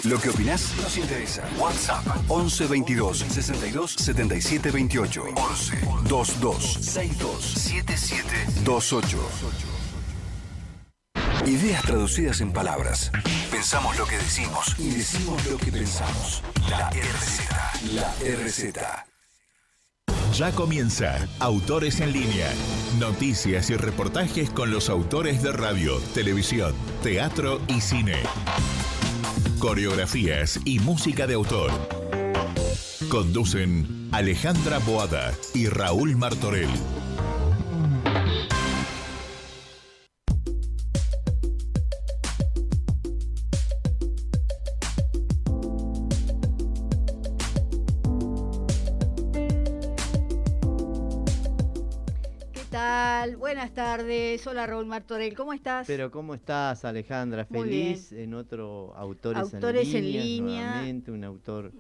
Lo que opinás nos interesa. WhatsApp 11 22 62 77 28. 11 22 62 77 28. Ideas traducidas en palabras. Pensamos lo que decimos y decimos lo que pensamos. La RZ. La RZ. Ya comienza Autores en Línea. Noticias y reportajes con los autores de radio, televisión, teatro y cine. Coreografías y música de autor. Conducen Alejandra Boada y Raúl Martorell. Buenas tardes, hola Raúl Martorell, ¿cómo estás? Pero ¿cómo estás, Alejandra? Feliz en otro Autores en Línea. Nuevamente, un autor,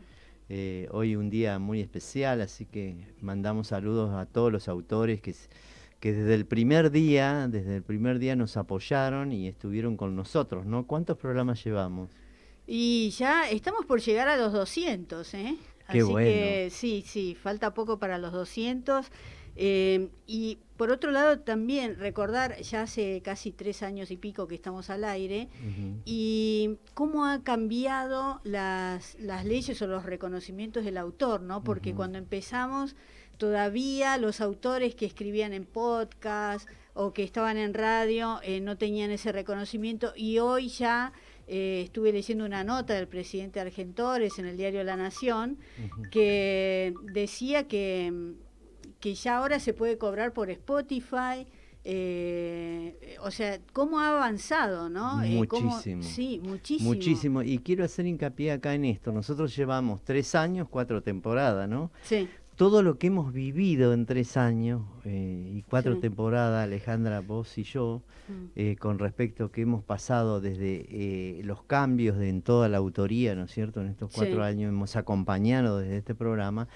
hoy un día muy especial, así que mandamos saludos a todos los autores que desde el primer día nos apoyaron y estuvieron con nosotros, ¿no? ¿Cuántos programas llevamos? Y ya estamos por llegar a los 200, ¿eh? Qué así bueno. Que sí, falta poco para los 200. Y por otro lado también recordar, ya hace casi 3 años y pico que estamos al aire, y cómo ha cambiado las leyes o los reconocimientos del autor, ¿no? Porque cuando empezamos todavía los autores que escribían en podcast o que estaban en radio no tenían ese reconocimiento, y hoy ya estuve leyendo una nota del presidente Argentores en el diario La Nación que decía que ya ahora se puede cobrar por Spotify, o sea, cómo ha avanzado, ¿no? Muchísimo. Sí, muchísimo. Muchísimo, y quiero hacer hincapié acá en esto. Nosotros llevamos 3 años, 4 temporadas, ¿no? Sí. Todo lo que hemos vivido en 3 años y 4 temporadas, Alejandra, vos y yo, con respecto a que hemos pasado desde los cambios en toda la autoría, ¿no es cierto? En estos 4 años hemos acompañado desde este programa.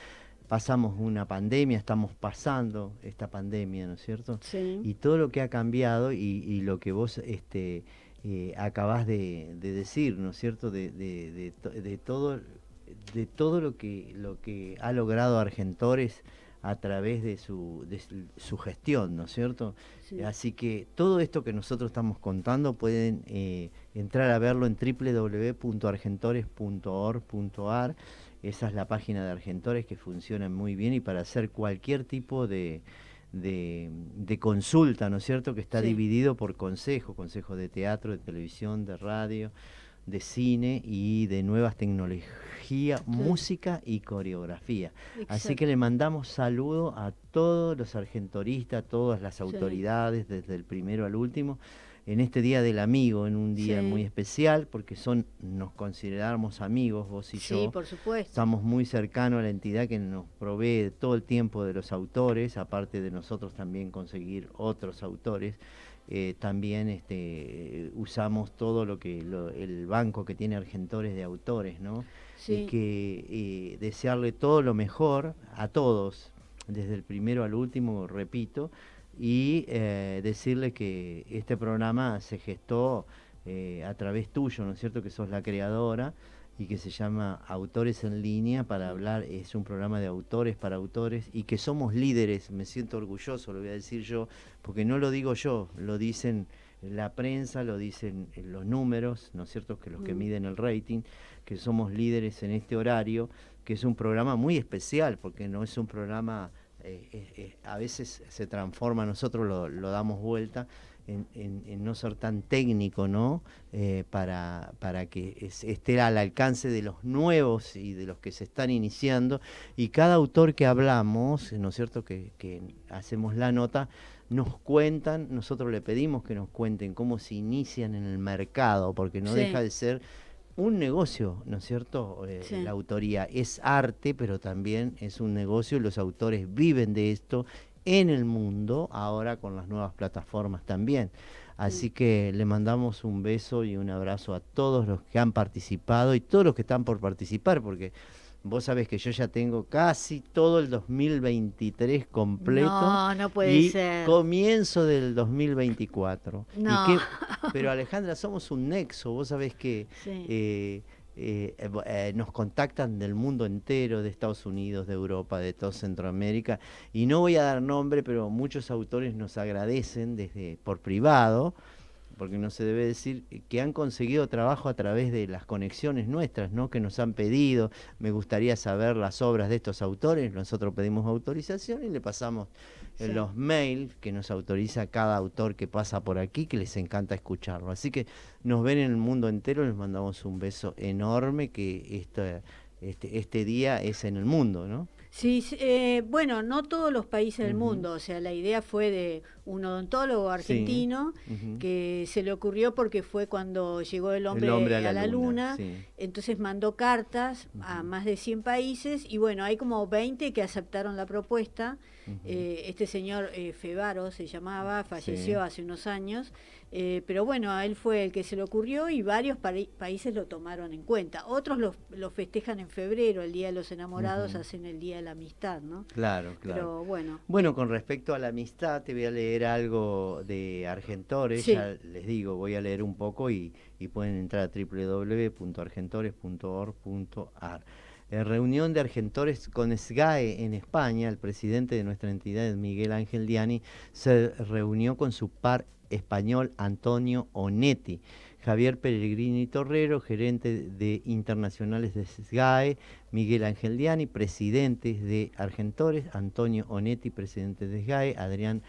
Pasamos una pandemia, estamos pasando esta pandemia, ¿no es cierto? Sí. Y todo lo que ha cambiado y lo que vos acabás de decir, ¿no es cierto? De todo lo que ha logrado Argentores a través de su gestión, ¿no es cierto? Sí. Así que todo esto que nosotros estamos contando pueden entrar a verlo en www.argentores.org.ar. Esa es la página de Argentores, que funciona muy bien, y para hacer cualquier tipo de consulta, ¿no es cierto? Que está dividido por consejo de teatro, de televisión, de radio, de cine y de nuevas tecnologías, música y coreografía. Exacto. Así que le mandamos saludo a todos los argentoristas, a todas las autoridades, desde el primero al último, en este Día del Amigo, en un día muy especial, porque nos consideramos amigos, vos y yo. Sí, por supuesto. Estamos muy cercanos a la entidad que nos provee todo el tiempo de los autores, aparte de nosotros también conseguir otros autores. También usamos todo el banco que tiene Argentores de autores, ¿no? Sí. Y que desearle todo lo mejor a todos, desde el primero al último, repito, y decirle que este programa se gestó a través tuyo, ¿no es cierto?, que sos la creadora, y que se llama Autores en Línea, para hablar, es un programa de autores para autores, y que somos líderes. Me siento orgulloso, lo voy a decir yo, porque no lo digo yo, lo dicen la prensa, lo dicen los números, ¿no es cierto?, que los que miden el rating, que somos líderes en este horario, que es un programa muy especial, porque no es un programa... a veces se transforma, nosotros lo damos vuelta en no ser tan técnico, ¿no? Para que esté al alcance de los nuevos y de los que se están iniciando, y cada autor que hablamos, ¿no es cierto?, que hacemos la nota, nos cuentan, nosotros le pedimos que nos cuenten cómo se inician en el mercado, porque no deja de ser un negocio, ¿no es cierto? La autoría es arte, pero también es un negocio, y los autores viven de esto en el mundo, ahora con las nuevas plataformas también. Así que le mandamos un beso y un abrazo a todos los que han participado y todos los que están por participar, porque vos sabés que yo ya tengo casi todo el 2023 completo. No puede ser. Comienzo del 2024. No. Pero Alejandra, somos un nexo. Vos sabés que nos contactan del mundo entero, de Estados Unidos, de Europa, de toda Centroamérica, y no voy a dar nombre, pero muchos autores nos agradecen por privado, porque no se debe decir, que han conseguido trabajo a través de las conexiones nuestras, ¿no? Que nos han pedido, me gustaría saber las obras de estos autores, nosotros pedimos autorización y le pasamos los mails que nos autoriza cada autor que pasa por aquí, que les encanta escucharlo. Así que nos ven en el mundo entero, les mandamos un beso enorme, que este día es en el mundo, ¿no? Sí, bueno, no todos los países del mundo, o sea, la idea fue de un odontólogo argentino que se le ocurrió porque fue cuando llegó el hombre a la luna, sí. Entonces mandó cartas a más de 100 países y bueno, hay como 20 que aceptaron la propuesta. Este señor Fevaro se llamaba, falleció hace unos años, pero bueno, a él fue el que se le ocurrió y varios países lo tomaron en cuenta. Otros lo festejan en febrero, el Día de los Enamorados, hacen el Día de la Amistad, ¿no? Claro, claro. Pero bueno. Bueno, con respecto a la amistad, te voy a leer algo de Argentores, ya les digo, voy a leer un poco y pueden entrar a www.argentores.org.ar. Reunión de Argentores con SGAE en España. El presidente de nuestra entidad, Miguel Ángel Diani, se reunió con su par español Antonio Onetti. Javier Pellegrini Torrero, gerente de internacionales de SGAE, Miguel Ángel Diani, presidentes de Argentores, Antonio Onetti, presidente de SGAE, Adrián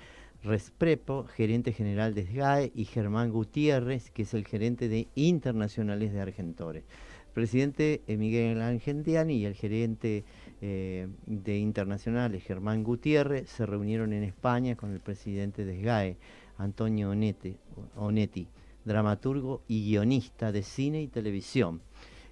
Resprepo, gerente general de SGAE, y Germán Gutiérrez, que es el gerente de internacionales de Argentores. Presidente Miguel Ángel Diani y el gerente de internacionales, Germán Gutiérrez, se reunieron en España con el presidente de SGAE, Antonio Onetti, dramaturgo y guionista de cine y televisión.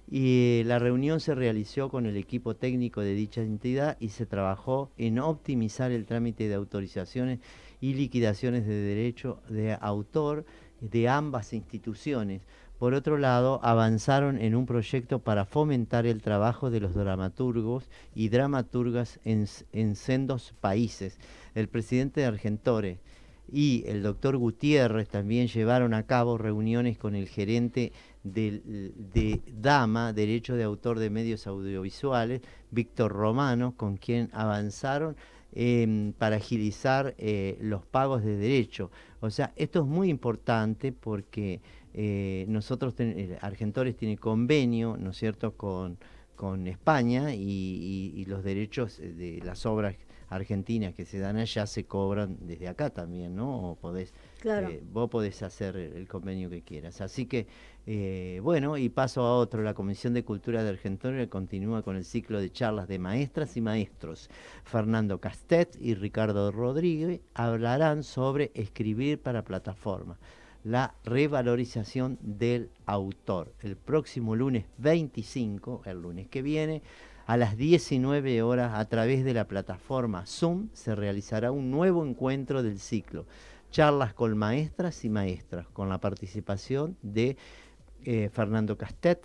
Y la reunión se realizó con el equipo técnico de dicha entidad y se trabajó en optimizar el trámite de autorizaciones y liquidaciones de derecho de autor de ambas instituciones. Por otro lado, avanzaron en un proyecto para fomentar el trabajo de los dramaturgos y dramaturgas en sendos países. El presidente de Argentores y el doctor Gutiérrez también llevaron a cabo reuniones con el gerente de DAMA, Derecho de Autor de Medios Audiovisuales, Víctor Romano, con quien avanzaron para agilizar los pagos de derecho. O sea, esto es muy importante porque nosotros, Argentores tiene convenio, ¿no es cierto?, con España y los derechos de las obras argentinas que se dan allá se cobran desde acá también, ¿no? O vos podés hacer el convenio que quieras. Así que, bueno, y paso a otro. La Comisión de Cultura de Argentina continúa con el ciclo de charlas de maestras y maestros. Fernando Castet y Ricardo Rodríguez hablarán sobre escribir para plataformas, la revalorización del autor. El próximo lunes 25, el lunes que viene, a las 19 horas, a través de la plataforma Zoom, se realizará un nuevo encuentro del ciclo. Charlas con maestras y maestras, con la participación de Fernando Castet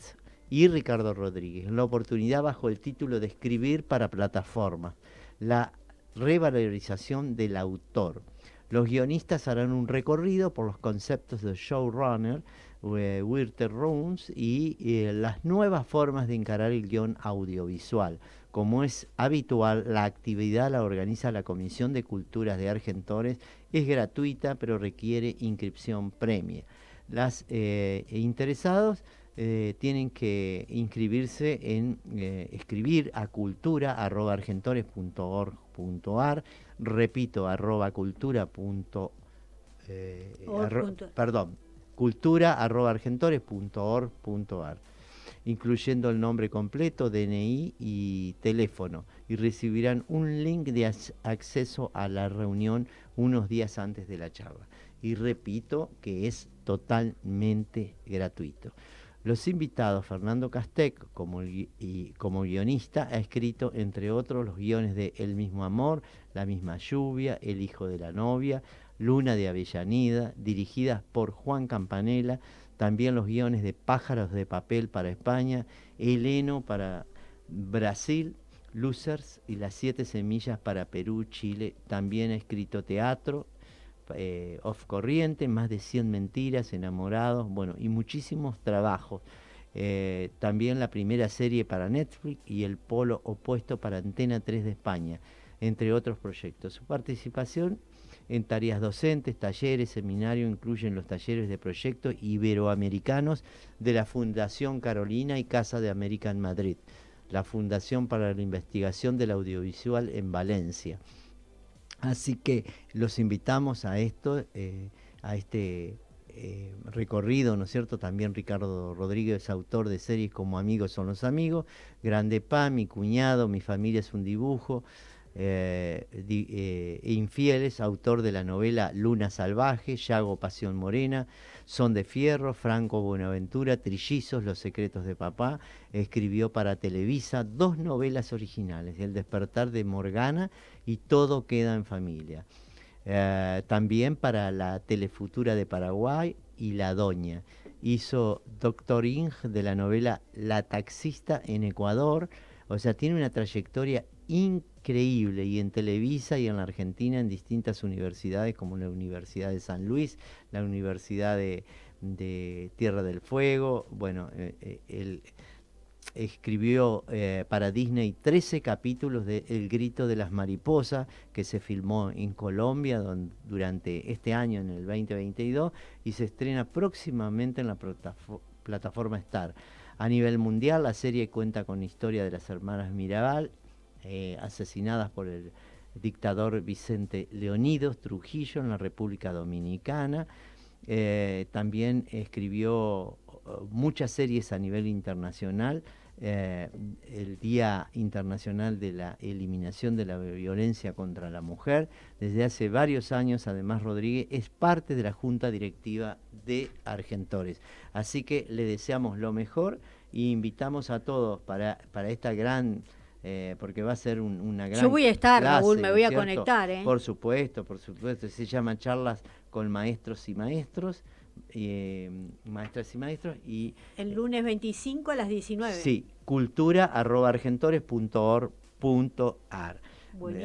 y Ricardo Rodríguez. La oportunidad bajo el título de Escribir para plataformas, la revalorización del autor. Los guionistas harán un recorrido por los conceptos de showrunner, writer rooms y las nuevas formas de encarar el guión audiovisual. Como es habitual, la actividad la organiza la Comisión de Culturas de Argentores, es gratuita pero requiere inscripción previa. Los interesados tienen que inscribirse en escribir a cultura@argentores.org.ar, repito, cultura@argentores.org.ar, incluyendo el nombre completo, DNI y teléfono, y recibirán un link de acceso a la reunión unos días antes de la charla. Y repito que es totalmente gratuito. Los invitados: Fernando Castec, como guionista, ha escrito, entre otros, los guiones de El mismo amor, La misma lluvia, El hijo de la novia, Luna de Avellaneda, dirigidas por Juan Campanella, también los guiones de Pájaros de papel para España, Heleno para Brasil, Losers y Las 7 semillas para Perú, Chile. También ha escrito teatro, Off Corriente, Más de 100 mentiras, Enamorados, bueno, y muchísimos trabajos. también la primera serie para Netflix y el polo opuesto para Antena 3 de España, entre otros proyectos. Su participación en tareas docentes, talleres, seminarios, incluyen los talleres de proyectos iberoamericanos de la Fundación Carolina y Casa de América en Madrid, la Fundación para la Investigación del Audiovisual en Valencia. Así que los invitamos a esto, a este recorrido, ¿no es cierto? También Ricardo Rodríguez es autor de series como Amigos son los amigos, Grande Pa, Mi cuñado, Mi familia es un dibujo, Infieles, autor de la novela Luna salvaje, Yago Pasión Morena, Son de Fierro, Franco Buenaventura, Trillizos, Los secretos de papá. Escribió para Televisa 2 novelas originales, El despertar de Morgana y Todo queda en familia. También para la Telefutura de Paraguay y La Doña. Hizo Doctor Ing de la novela La taxista en Ecuador. O sea, tiene una trayectoria increíble, y en Televisa y en la Argentina en distintas universidades como la Universidad de San Luis, la Universidad de Tierra del Fuego. Bueno, él escribió para Disney 13 capítulos de El grito de las mariposas, que se filmó en Colombia durante este año, en el 2022, y se estrena próximamente en la plataforma Star. A nivel mundial, la serie cuenta con la historia de las hermanas Mirabal, asesinadas por el dictador Vicente Leonidos Trujillo en la República Dominicana. También escribió muchas series a nivel internacional. El Día Internacional de la Eliminación de la Violencia contra la Mujer. Desde hace varios años, además, Rodríguez es parte de la Junta Directiva de Argentores. Así que le deseamos lo mejor y invitamos a todos para esta gran... porque va a ser una gran... Yo voy a estar, clase, Raúl, me voy a ¿cierto? conectar. Por supuesto. Se llama Charlas con Maestros y Maestros. Maestras y maestros, y el lunes 25 a las 19. Sí, cultura@argentores.org.ar.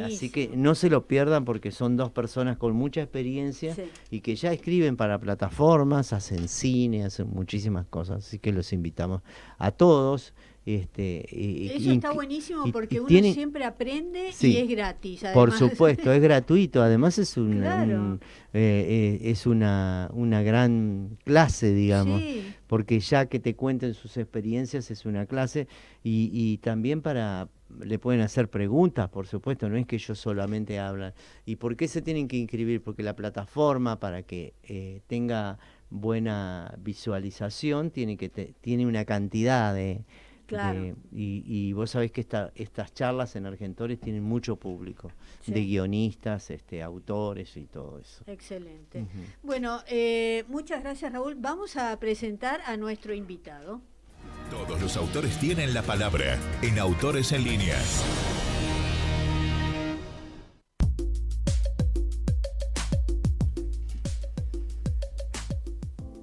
Así que no se lo pierdan, porque son 2 personas con mucha experiencia, sí, y que ya escriben para plataformas, hacen cine, hacen muchísimas cosas. Así que los invitamos a todos. Eso está buenísimo, porque uno siempre aprende, sí, y es gratis. Además. Por supuesto, es gratuito. Además es Claro. es una gran clase, digamos, sí, porque ya que te cuenten sus experiencias es una clase, y también le pueden hacer preguntas, por supuesto, no es que ellos solamente hablan. ¿Y por qué se tienen que inscribir? Porque la plataforma, para que tenga buena visualización, tiene una cantidad de... Claro. Y vos sabés que estas charlas en Argentores tienen mucho público, sí, de guionistas, autores y todo eso. Excelente. Bueno, muchas gracias, Raúl. Vamos a presentar a nuestro invitado. Todos los autores tienen la palabra en Autores en Línea.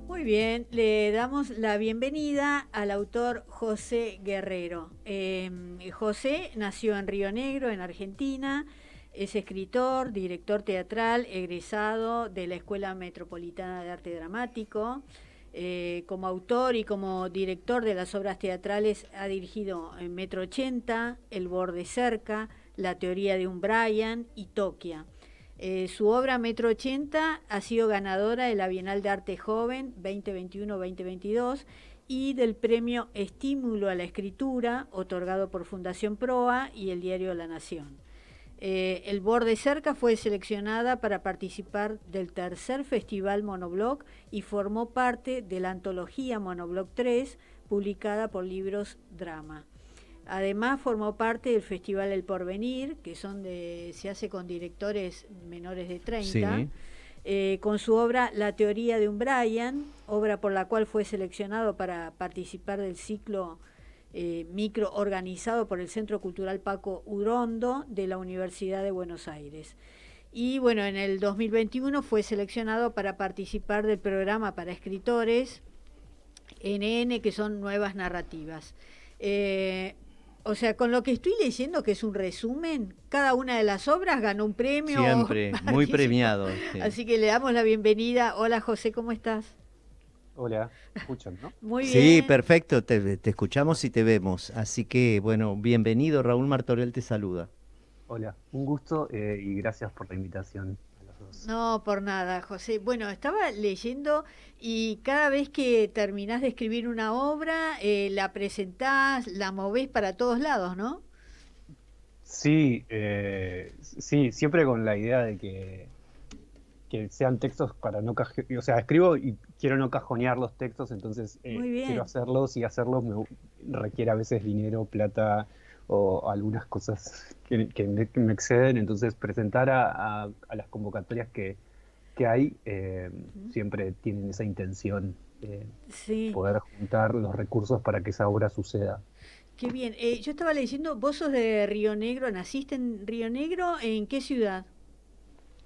Muy bien, le damos la bienvenida al autor José Guerrero. José nació en Río Negro, en Argentina. Es escritor, director teatral, egresado de la Escuela Metropolitana de Arte Dramático. Como autor y como director de las obras teatrales ha dirigido Metro 80, El borde cerca, La teoría de un Brian y Tokia. Su obra Metro 80 ha sido ganadora de la Bienal de Arte Joven 2021-2022 y del premio Estímulo a la Escritura, otorgado por Fundación Proa y el diario La Nación. El borde cerca fue seleccionada para participar del tercer Festival Monoblog y formó parte de la antología Monoblog 3, publicada por Libros Drama. Además formó parte del Festival El Porvenir, que se hace con directores menores de 30, sí, con su obra La teoría de un Brian, obra por la cual fue seleccionado para participar del ciclo micro organizado por el Centro Cultural Paco Urondo de la Universidad de Buenos Aires. Y bueno, en el 2021 fue seleccionado para participar del programa para escritores NN, que son Nuevas Narrativas. O sea, con lo que estoy leyendo, que es un resumen, cada una de las obras ganó un premio. Siempre, muy premiado. Sí. Así que le damos la bienvenida. Hola José, ¿cómo estás? Hola, ¿me escuchan, no? Muy Sí, bien. perfecto, te escuchamos y te vemos. Así que, bueno, bienvenido, Raúl Martorell te saluda. Hola, un gusto y gracias por la invitación a los dos. No, por nada, José. Bueno, estaba leyendo y cada vez que terminás de escribir una obra, la presentás, la movés para todos lados, ¿no? Sí, sí, siempre con la idea de que sean textos para no cajonear, o sea, escribo y quiero no cajonear los textos, entonces Muy quiero bien. hacerlos y hacerlos requiere a veces dinero, plata o algunas cosas que me exceden, entonces presentar a las convocatorias que hay Ujú. siempre tienen esa intención de Sí, poder juntar los recursos para que esa obra suceda. qué bien. Yo estaba leyendo, vos sos de Río Negro, ¿naciste en Río Negro? ¿En qué ciudad?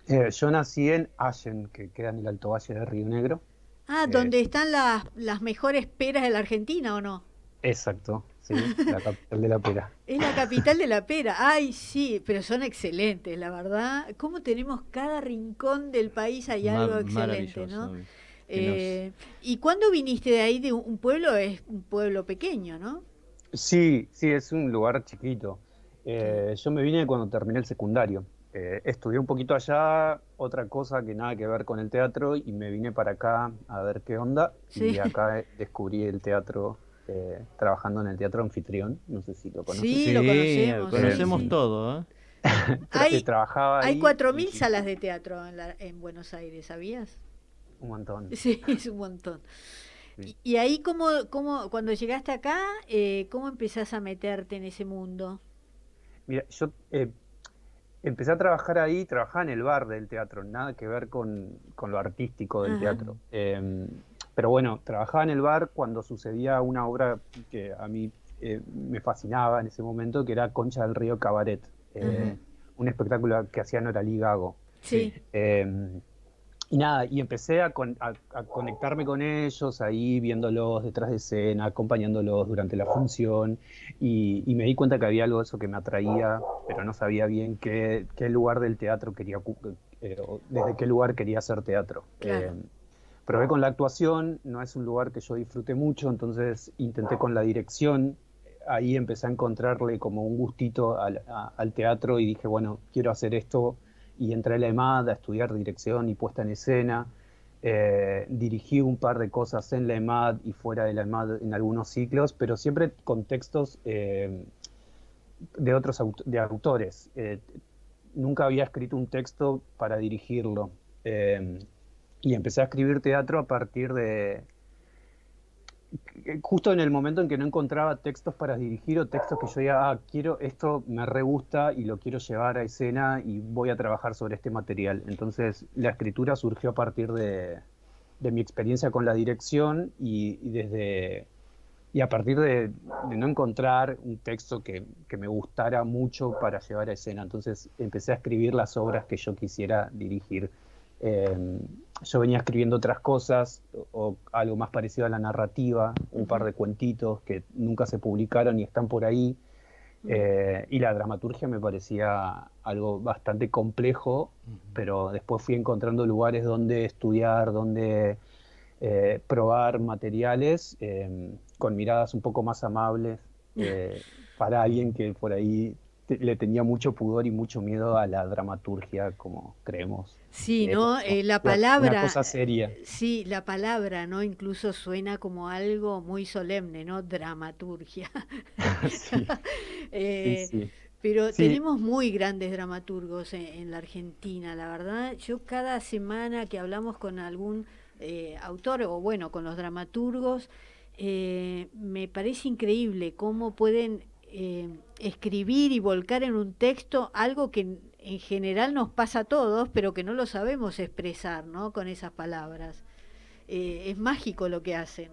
Yo nací en Allen, que queda en el Alto Valle de Río Negro. Ah, Eh, donde están las mejores peras de la Argentina, ¿o no? exacto, sí, la capital de la pera. Es la capital de la pera. Ay, sí, pero son excelentes, la verdad. ¿Cómo tenemos cada rincón del país hay algo excelente, ¿no? Maravilloso. Que nos, ¿Y cuándo viniste de ahí, de un pueblo? Es un pueblo pequeño, ¿no? Sí, sí, es un lugar chiquito. Claro. Yo me vine cuando terminé el secundario. Estudié un poquito allá, otra cosa que nada que ver con el teatro, y me vine para acá a ver qué onda. Sí, Y acá descubrí el teatro trabajando en el Teatro Anfitrión. No sé si lo conoces. sí, lo sí, conocemos, sí, conocemos sí. todo, ¿eh? Hay, Trabajaba hay ahí 4.000 y salas de teatro en Buenos Aires, ¿sabías? un montón. Sí, es un montón. Sí. Y ahí, cuando llegaste acá, cómo empezás a meterte en ese mundo? Mira, yo empecé a trabajar ahí, trabajaba en el bar del teatro, nada que ver con lo artístico del Ajá, teatro. Pero bueno, trabajaba en el bar cuando sucedía una obra que a mí me fascinaba en ese momento, que era Concha del Río Cabaret, ajá. un espectáculo que hacía Noralí Gago. Sí, Eh, y nada, y empecé a conectarme con ellos ahí, viéndolos detrás de escena, acompañándolos durante la función, y me di cuenta que había algo de eso que me atraía, pero no sabía bien qué lugar del teatro quería, o desde qué lugar quería hacer teatro. claro. Probé con la actuación, no es un lugar que yo disfrute mucho, entonces intenté con la dirección, ahí empecé a encontrarle como un gustito al teatro y dije, bueno, quiero hacer esto y entré a la EMAD a estudiar dirección y puesta en escena. Dirigí un par de cosas en la EMAD y fuera de la EMAD en algunos ciclos, pero siempre con textos de otros de autores. Nunca había escrito un texto para dirigirlo. Eh, y empecé a escribir teatro a partir de, justo en el momento en que no encontraba textos para dirigir o textos que yo diga, quiero, esto me re gusta y lo quiero llevar a escena y voy a trabajar sobre este material. Entonces la escritura surgió a partir de mi experiencia con la dirección y a partir de no encontrar un texto que me gustara mucho para llevar a escena. Entonces empecé a escribir las obras que yo quisiera dirigir. Eh, yo venía escribiendo otras cosas o algo más parecido a la narrativa, un par Ujú, de cuentitos que nunca se publicaron y están por ahí. mm. Y la dramaturgia me parecía algo bastante complejo, pero después fui encontrando lugares donde estudiar, donde probar materiales con miradas un poco más amables para alguien que por ahí le tenía mucho pudor y mucho miedo a la dramaturgia, como creemos Sí, que es ¿no? La una palabra, cosa seria. sí, la palabra, ¿no? Incluso suena como algo muy solemne, ¿no? Dramaturgia. Sí, sí, Eh, sí. pero Sí, tenemos muy grandes dramaturgos en la Argentina, la verdad. Yo cada semana que hablamos con algún autor, o bueno, con los dramaturgos, me parece increíble cómo pueden escribir y volcar en un texto algo que en general nos pasa a todos, pero que no lo sabemos expresar, ¿no? Con esas palabras. Es mágico lo que hacen.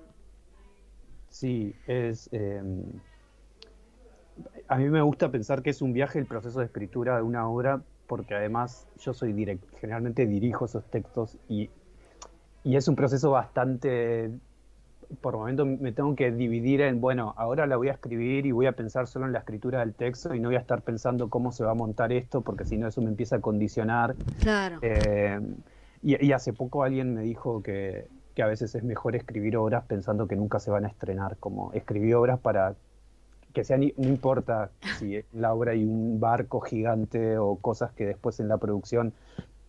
sí, a mí me gusta pensar que es un viaje el proceso de escritura de una obra, porque además yo soy generalmente dirijo esos textos y es un proceso bastante, por momentos me tengo que dividir en, bueno, ahora la voy a escribir y voy a pensar solo en la escritura del texto y no voy a estar pensando cómo se va a montar esto, porque si no eso me empieza a condicionar. Claro. Eh, y hace poco alguien me dijo que que a veces es mejor escribir obras pensando que nunca se van a estrenar, como escribir obras para que sean, no importa si en la obra hay un barco gigante o cosas que después en la producción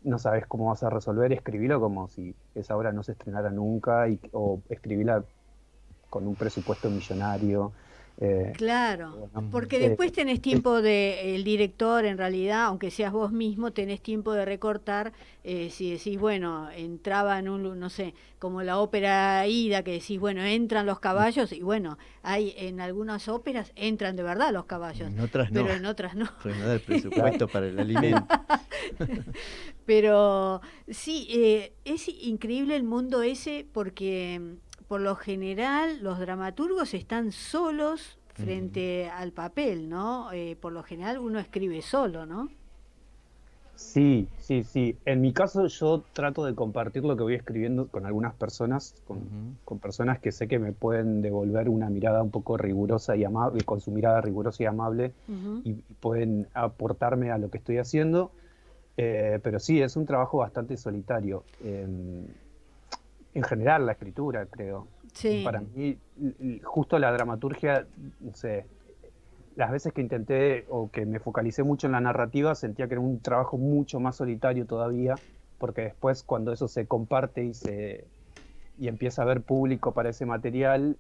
no sabes cómo vas a resolver, escribilo como si esa obra no se estrenara nunca o escribirla con un presupuesto millonario. Claro, Bueno, porque después tenés tiempo el director, en realidad, aunque seas vos mismo, tenés tiempo de recortar. Si decís, bueno, entraba en un, no sé, como la ópera Aida, que decís, bueno, entran los caballos, y bueno, hay en algunas óperas entran de verdad los caballos, En otras no, pero en otras no. pues no da el presupuesto para el alimento. Pero sí, es increíble el mundo ese porque por lo general los dramaturgos están solos frente al papel, ¿no? Por lo general uno escribe solo, ¿no? sí, sí, sí. En mi caso yo trato de compartir lo que voy escribiendo con algunas personas, con personas que sé que me pueden devolver una mirada un poco rigurosa y amable, con su mirada rigurosa y amable, Ujú. y pueden aportarme a lo que estoy haciendo. Pero sí, es un trabajo bastante solitario. En general, la escritura, creo. Sí, Para mí, justo la dramaturgia, no sé, las veces que intenté o que me focalicé mucho en la narrativa, sentía que era un trabajo mucho más solitario todavía, porque después cuando eso se comparte y empieza a haber público para ese material,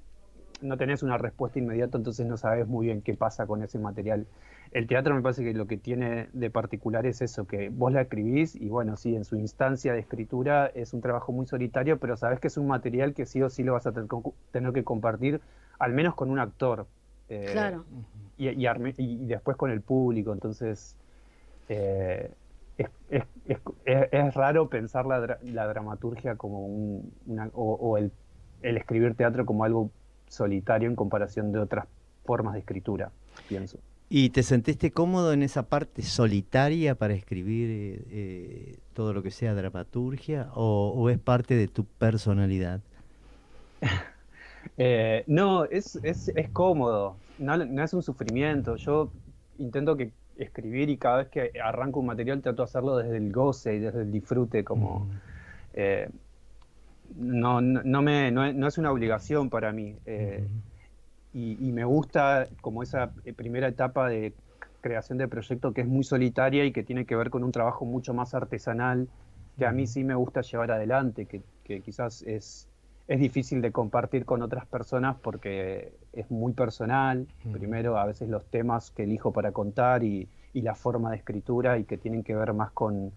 no tenés una respuesta inmediata, entonces no sabes muy bien qué pasa con ese material. El teatro me parece que lo que tiene de particular es eso, que vos la escribís y bueno, sí, en su instancia de escritura es un trabajo muy solitario, pero sabés que es un material que sí o sí lo vas a tener que compartir, al menos con un actor, eh, claro. y después con el público, entonces eh, es raro pensar la dramaturgia como o el escribir teatro como algo solitario en comparación de otras formas de escritura, pienso. ¿Y te sentiste cómodo en esa parte solitaria para escribir todo lo que sea dramaturgia o es parte de tu personalidad? No, es cómodo, no es un sufrimiento. Yo intento que escribir y cada vez que arranco un material trato de hacerlo desde el goce y desde el disfrute, como eh, no es una obligación para mí. Y me gusta como esa primera etapa de creación de proyecto que es muy solitaria y que tiene que ver con un trabajo mucho más artesanal, que a mí sí me gusta llevar adelante, que quizás es difícil de compartir con otras personas porque es muy personal. Primero, a veces los temas que elijo para contar y la forma de escritura y que tienen que ver más con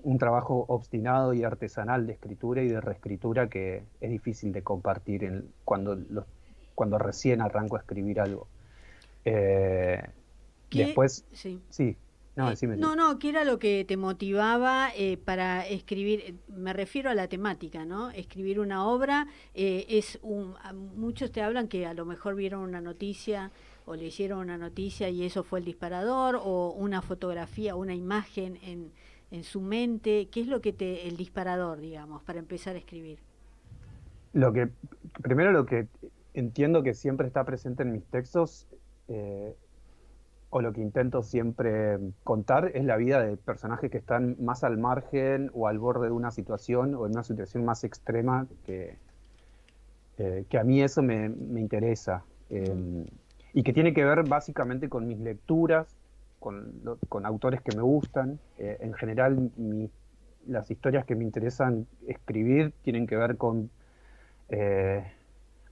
un trabajo obstinado y artesanal de escritura y de reescritura que es difícil de compartir cuando recién arranco a escribir algo. Eh, ¿Qué? Después, Sí. sí, no, decime. No, no, ¿qué era lo que te motivaba para escribir? Me refiero a la temática, ¿no? Escribir una obra muchos te hablan que a lo mejor vieron una noticia o leyeron una noticia y eso fue el disparador, o una fotografía, una imagen en su mente. ¿Qué es el disparador, digamos, para empezar a escribir? Lo que, Primero lo que entiendo que siempre está presente en mis textos, eh, o lo que intento siempre contar, es la vida de personajes que están más al margen o al borde de una situación o en una situación más extrema que a mí eso me interesa. Mm. Y que tiene que ver básicamente con mis lecturas, con autores que me gustan. En general, las historias que me interesan escribir tienen que ver con... eh,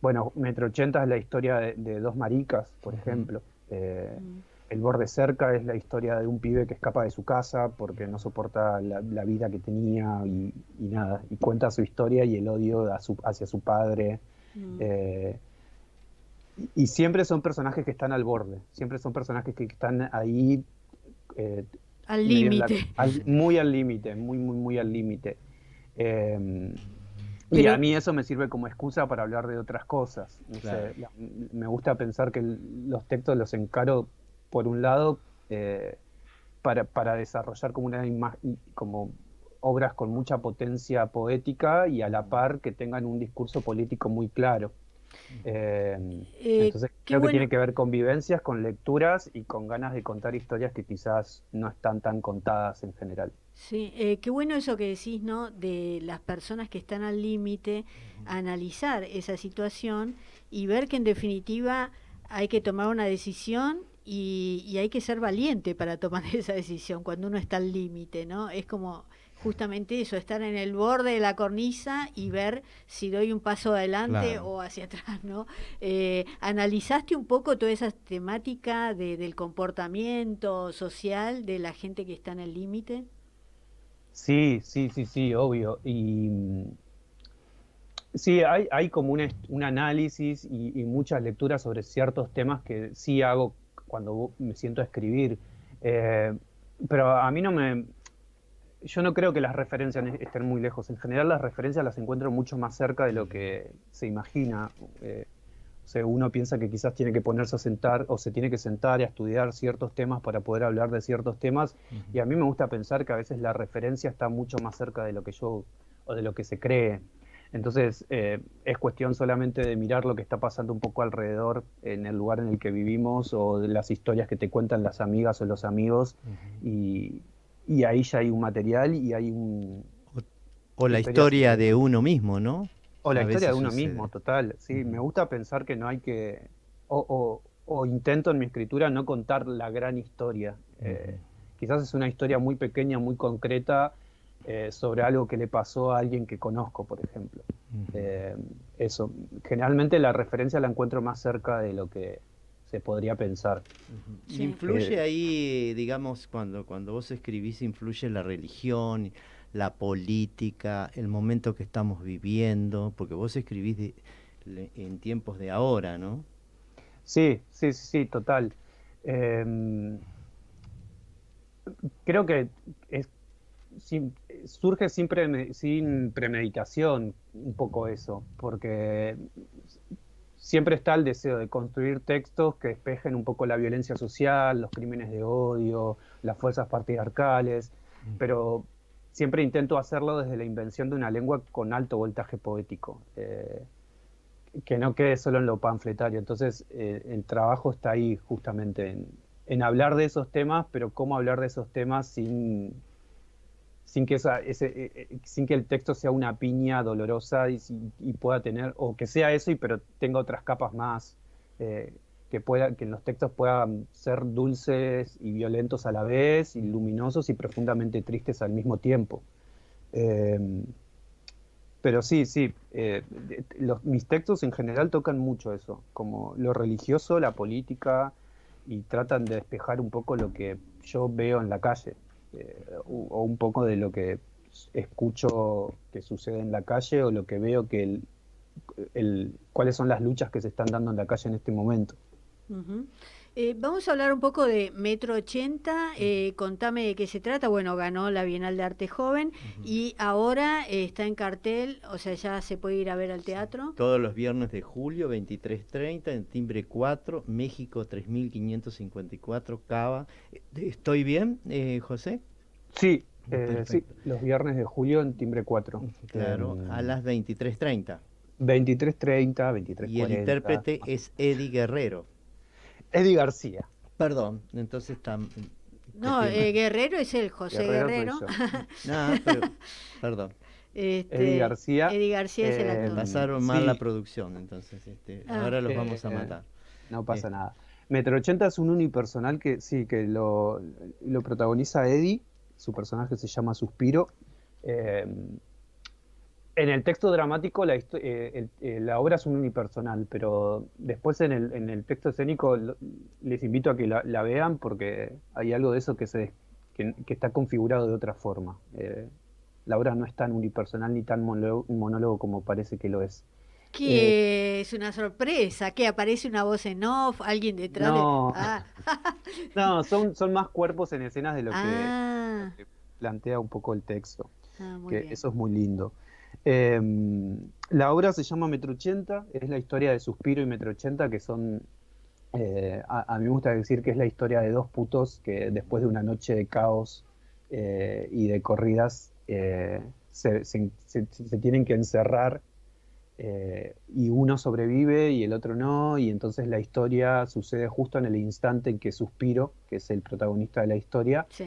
bueno, Metro Ochenta es la historia de dos maricas, por ejemplo. Mm. El Borde Cerca es la historia de un pibe que escapa de su casa porque no soporta la vida que tenía y nada, y cuenta su historia y el odio hacia su padre. Mm. Eh, y siempre son personajes que están al borde, siempre son personajes que están ahí, eh, Al medio límite. muy al límite, muy, muy, muy al límite. Eh, y a Pero, mí eso me sirve como excusa para hablar de otras cosas. No Claro. sé, me gusta pensar que los textos los encaro, por un lado, para desarrollar como como obras con mucha potencia poética y a la par que tengan un discurso político muy claro. Entonces qué creo que bueno. tiene que ver con vivencias, con lecturas y con ganas de contar historias que quizás no están tan contadas en general. Sí, qué bueno eso que decís, ¿no? De las personas que están al límite, analizar esa situación y ver que en definitiva hay que tomar una decisión y hay que ser valiente para tomar esa decisión cuando uno está al límite, ¿no? Es como justamente eso, estar en el borde de la cornisa y ver si doy un paso adelante Claro. o hacia atrás, ¿no? ¿Analizaste un poco toda esa temática del comportamiento social de la gente que está en el límite? Sí, sí, sí, sí, obvio. Y sí, hay como un análisis y muchas lecturas sobre ciertos temas que sí hago cuando me siento a escribir. Eh, pero a mí no me... Yo no creo que las referencias estén muy lejos. En general las referencias las encuentro mucho más cerca de lo que se imagina. O sea, uno piensa que quizás tiene que ponerse a sentar o se tiene que sentar y a estudiar ciertos temas para poder hablar de ciertos temas. Y a mí me gusta pensar que a veces la referencia está mucho más cerca de lo que yo o de lo que se cree. Entonces, es cuestión solamente de mirar lo que está pasando un poco alrededor en el lugar en el que vivimos o de las historias que te cuentan las amigas o los amigos y, y ahí ya hay un material y hay O la historias historia de interesantes. uno mismo, ¿no? O la A historia de veces uno mismo, sucede. total. Sí, me Ujú, gusta pensar que no hay que, o intento en mi escritura no contar la gran historia. ujú, Quizás es una historia muy pequeña, muy concreta, sobre algo que le pasó a alguien que conozco, por ejemplo. ujú. Eh, Eso, generalmente la referencia la encuentro más cerca de lo que se podría pensar. Y Sí. influye ahí, digamos, cuando vos escribís, influye la religión, la política, el momento que estamos viviendo, porque vos escribís en tiempos de ahora, ¿no? Sí, sí, sí, sí, total. Eh, Creo que es surge sin premeditación un poco eso, porque siempre está el deseo de construir textos que despejen un poco la violencia social, los crímenes de odio, las fuerzas patriarcales, pero siempre intento hacerlo desde la invención de una lengua con alto voltaje poético, que no quede solo en lo panfletario. Entonces, el trabajo está ahí justamente en hablar de esos temas, pero cómo hablar de esos temas sin que, sin que el texto sea una piña dolorosa y pueda tener, o que sea eso, pero tenga otras capas más, eh, que los textos puedan ser dulces y violentos a la vez, y luminosos y profundamente tristes al mismo tiempo. Eh, pero sí, sí, mis textos en general tocan mucho eso, como lo religioso, la política, y tratan de despejar un poco lo que yo veo en la calle, o un poco de lo que escucho que sucede en la calle, o lo que veo que cuáles son las luchas que se están dando en la calle en este momento. Ujú. Vamos a hablar un poco de Metro 80. Contame de qué se trata. Bueno, ganó la Bienal de Arte Joven y ahora está en cartel, o sea, ya se puede ir a ver al teatro. Todos los viernes de julio, 23:30, en Timbre 4, México 3554, Cava. ¿Estoy bien, José? Sí, sí, Perfecto. los viernes de julio en Timbre 4. Claro, a las 23:30. 23:30, Y el 23:40. intérprete es Eddie Guerrero. Eddie García. Perdón, entonces No, copié mal. Guerrero es el José Guerrero soy Guerrero. yo. No, pero, perdón, Eddie Este, García. Eddie García es el me actor. pasaron mal la Sí, producción, entonces Ah, ahora los vamos a eh, matar. no Eh, pasa nada. Metro 80 es un unipersonal que sí, que lo protagoniza Eddie. Su personaje se llama Suspiro. Eh, en el texto dramático la obra es un unipersonal, pero después en el texto escénico les invito a que la vean porque hay algo de eso que está configurado de otra forma. La obra no es tan unipersonal ni tan monólogo como parece que lo es. Eh, que es una sorpresa, que aparece una voz en off, alguien detrás de... no, Ah, no, son más cuerpos en escenas de lo ah, que plantea un poco el texto, muy que bien. eso es muy lindo. Eh, la obra se llama Metro 80, es la historia de Suspiro y Metro 80, que son, a mí me gusta decir que es la historia de dos putos que después de una noche de caos y de corridas se tienen que encerrar y uno sobrevive y el otro no, y entonces la historia sucede justo en el instante en que Suspiro, que es el protagonista de la historia, Sí.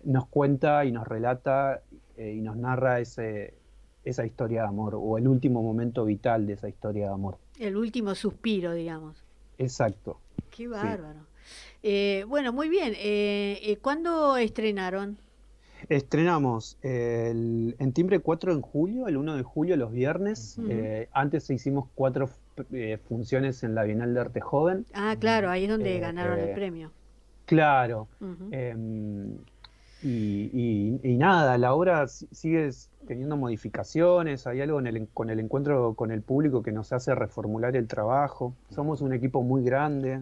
nos cuenta y nos relata y nos narra esa historia de amor, o el último momento vital de esa historia de amor. El último suspiro, digamos. Exacto. Qué Sí. bárbaro. Bueno, muy bien. ¿Cuándo estrenaron? Estrenamos en Timbre 4 en julio, el 1 de julio, los viernes. Ujú. Antes hicimos 4 funciones en la Bienal de Arte Joven. Ah, claro, ahí es donde ganaron el Eh, premio. claro. Ujú. Y nada, la obra sigue teniendo modificaciones, hay algo con el encuentro con el público que nos hace reformular el trabajo. Somos un equipo muy grande,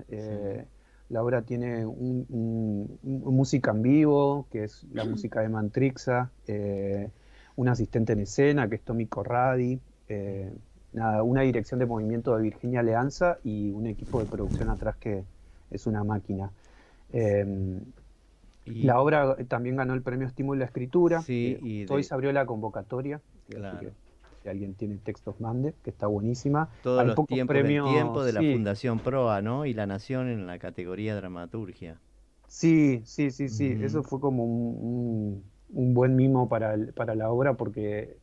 la obra tiene música en vivo, que es la música de Mantrixa, un asistente en escena, que es Tommy Corradi, nada, una dirección de movimiento de Virginia Leanza y un equipo de producción atrás que es una máquina. Y, La obra también ganó el premio Estímulo a la Escritura. sí, y Hoy se abrió la convocatoria, así claro, que si alguien tiene textos mande, que está buenísima. todos Hay los pocos tiempos del tiempo premios, de la sí, Fundación Proa, ¿no? Y La Nación en la categoría dramaturgia. sí. Ujú. Eso fue como un buen mimo para la obra porque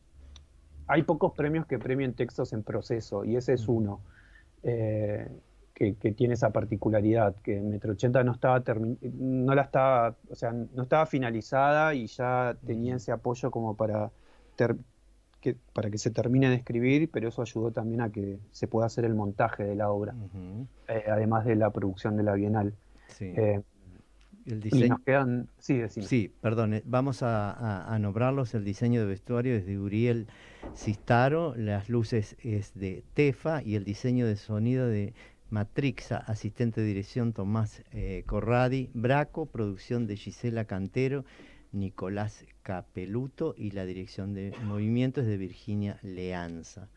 hay pocos premios que premien textos en proceso y ese es Ujú. uno. eh, que tiene esa particularidad, que Metro 80 no estaba no la estaba, o sea, no estaba finalizada y ya tenía Ujú. ese apoyo como para que se termine de escribir, pero eso ayudó también a que se pueda hacer el montaje de la obra, Ujú. además de la producción de la Bienal. Sí. Eh, El y diseño, nos quedan, sí, decime. sí, perdón, vamos a nombrarlos. El diseño de vestuario es de Uriel Cistaro, las luces es de Tefa y el diseño de sonido de Matrixa, asistente de dirección Tomás Corradi, Braco, producción de Gisela Cantero, Nicolás Capeluto y la dirección de movimientos de Virginia Leanza.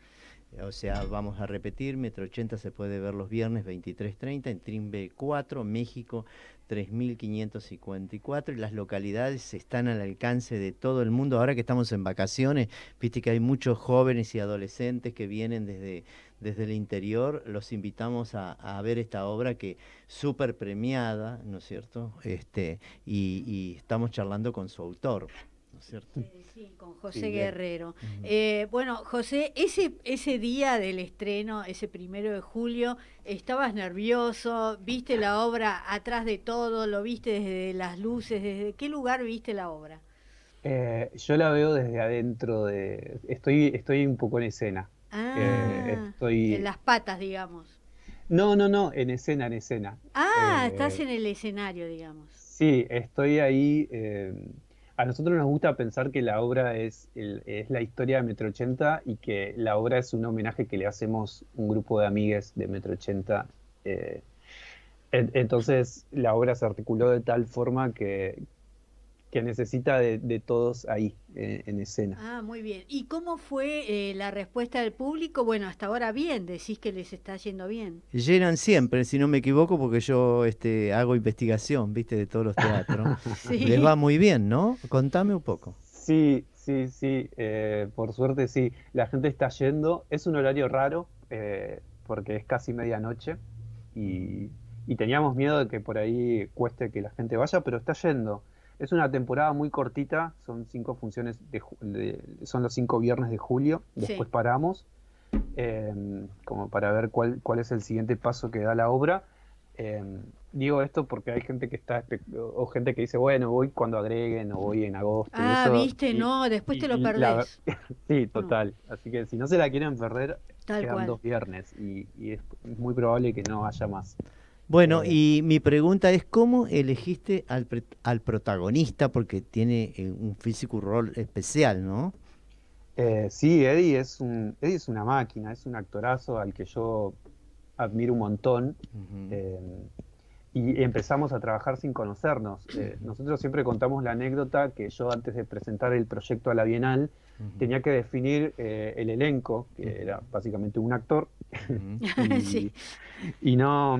O sea, vamos a repetir, Metro 80 se puede ver los viernes 23:30 en Trimbe 4, México 3554 y las localidades están al alcance de todo el mundo. Ahora que estamos en vacaciones, viste que hay muchos jóvenes y adolescentes que vienen desde el interior. Los invitamos a ver esta obra que súper premiada, ¿no es cierto? Y estamos charlando con su autor, ¿no es cierto? Sí, con José Sí, bien. Guerrero. Ujú. Bueno, José, ese día del estreno, ese 1 de julio, ¿estabas nervioso? ¿Viste la obra atrás de todo? ¿Lo viste desde las luces? ¿Desde qué lugar viste la obra? Yo la veo desde adentro estoy un poco en escena. Ah, en Estoy, las patas, digamos. no, en escena, en escena. Ah, estás Eh, en el escenario, digamos. sí, estoy ahí. A nosotros nos gusta pensar que la obra es la historia de Metro 80 y que la obra es un homenaje que le hacemos un grupo de amigues de Metro 80. eh, entonces la obra se articuló de tal forma que necesita de todos ahí, en escena. Ah, muy bien. ¿Y cómo fue la respuesta del público? Bueno, hasta ahora bien, decís que les está yendo bien. Llenan siempre, si no me equivoco, porque yo hago investigación, viste, de todos los teatros. Les va Sí. muy bien, ¿no? Contame un poco. Sí, por suerte sí. La gente está yendo. Es un horario raro porque es casi medianoche y, y teníamos miedo de que por ahí cueste que la gente vaya, pero está yendo. Es una temporada muy cortita, son 5 funciones, son los 5 viernes de julio, Sí. después paramos como para ver cuál es el siguiente paso que da la obra. Eh, Digo esto porque hay gente que o gente que dice, bueno, voy cuando agreguen o voy en agosto y Ah, eso. viste, no, después te lo Y perdés. sí, No, total. Así que si no se la quieren perder, tal quedan cual. 2 viernes y es muy probable que no haya más. Bueno, Eh, y mi pregunta es, ¿cómo elegiste al protagonista? Porque tiene un físico rol especial, ¿no? sí, Eddie es una máquina, es un actorazo al que yo admiro un montón. Ujú, eh, y empezamos a trabajar sin conocernos. Nosotros siempre contamos la anécdota que yo antes de presentar el proyecto a la Bienal ujú, tenía que definir el elenco, que ujú, era básicamente un actor, ujú, Sí. y, y no,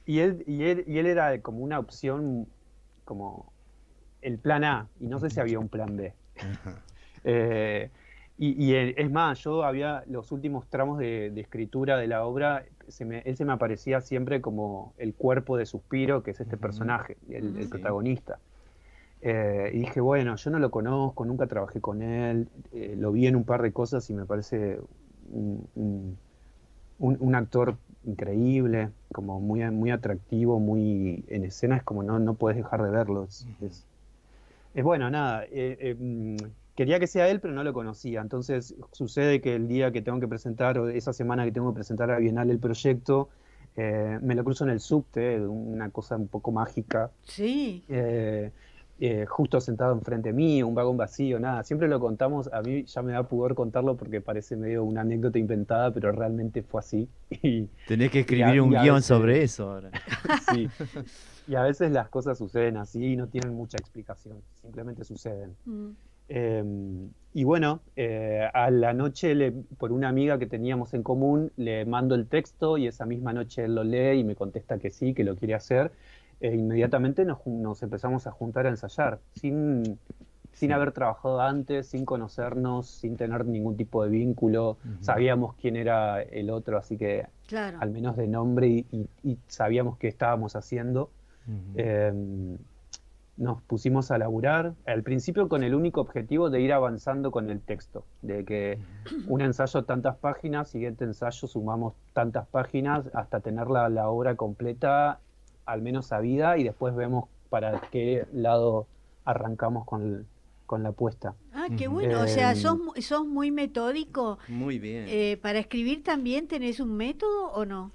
y él era como una opción, como el plan A, y no sé si había un plan B. ajá, Eh, Es más, yo había los últimos tramos de escritura de la obra, él se me aparecía siempre como el cuerpo de Suspiro, que es este personaje, el protagonista. Y dije, bueno, yo no lo conozco, nunca trabajé con él, lo vi en un par de cosas y me parece un actor increíble, como muy, muy atractivo, muy en escena, es como no puedes dejar de verlo. Es bueno, nada, quería que sea él, pero no lo conocía. Entonces sucede que el día que tengo que presentar, o esa semana que tengo que presentar a Bienal el proyecto, me lo cruzo en el subte, una cosa un poco mágica. Sí. Justo sentado enfrente de mí, un vagón vacío, nada. Siempre lo contamos, a mí ya me da pudor contarlo porque parece medio una anécdota inventada, pero realmente fue así. Tenés que escribir un guión sobre eso ahora. Sí. Y a veces las cosas suceden así y no tienen mucha explicación, simplemente suceden. Y bueno, a la noche, por una amiga que teníamos en común, le mando el texto y esa misma noche él lo lee y me contesta que sí, que lo quiere hacer. Inmediatamente nos empezamos a juntar a ensayar, sin haber trabajado antes, sin conocernos, sin tener ningún tipo de vínculo. Sabíamos quién era el otro, así que Claro. al menos de nombre y sabíamos qué estábamos haciendo. Nos pusimos a laburar, al principio con el único objetivo de ir avanzando con el texto, de que un ensayo tantas páginas, siguiente ensayo sumamos tantas páginas hasta tener la obra completa, al menos sabida, y después vemos para qué lado arrancamos con la puesta. Ah, qué bueno. O sea, sos muy metódico. Muy bien. ¿Para escribir también tenés un método o no?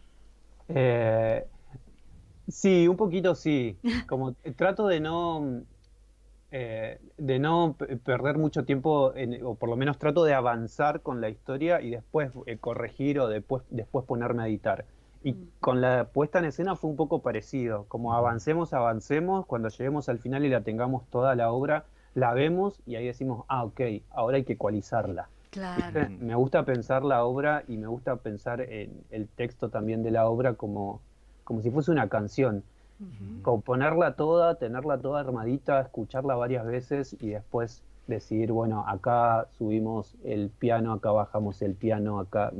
Sí, un poquito sí. Como trato de no perder mucho tiempo, o por lo menos trato de avanzar con la historia y después corregir o después ponerme a editar. Y con la puesta en escena fue un poco parecido, como avancemos, cuando lleguemos al final y la tengamos toda la obra, la vemos y ahí decimos, ok, ahora hay que ecualizarla. Claro. Me gusta pensar la obra y me gusta pensar en el texto también de la obra como si fuese una canción. Componerla toda, tenerla toda armadita, escucharla varias veces y después decidir, bueno, acá subimos el piano, acá bajamos el piano, acá...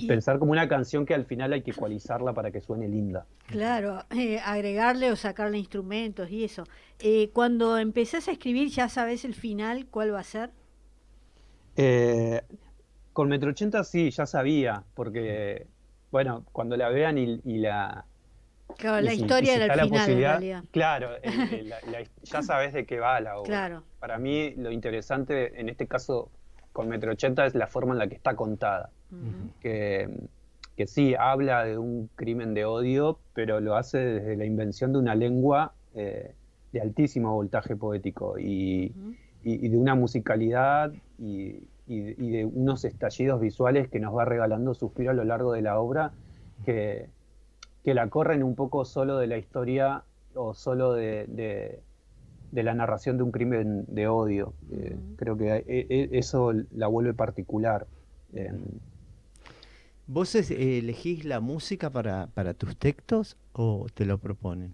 pensar como una canción que al final hay que ecualizarla para que suene linda. Claro, agregarle o sacarle instrumentos y eso. Cuando empezás a escribir, ¿ya sabes el final cuál va a ser? Con Metro 80 sí, ya sabía, porque, bueno, cuando la vean Claro, y la si historia era el está la final en posibilidad, realidad. claro, ya sabes de qué va la obra. Claro. Para mí lo interesante en este caso con Metro 80 es la forma en la que está contada. Que sí, habla de un crimen de odio, pero lo hace desde la invención de una lengua de altísimo voltaje poético y de una musicalidad y de unos estallidos visuales que nos va regalando Suspiro a lo largo de la obra que la corren un poco solo de la historia o solo de la narración de un crimen de odio. Creo que eso la vuelve particular. ¿Vos elegís la música para tus textos o te lo proponen?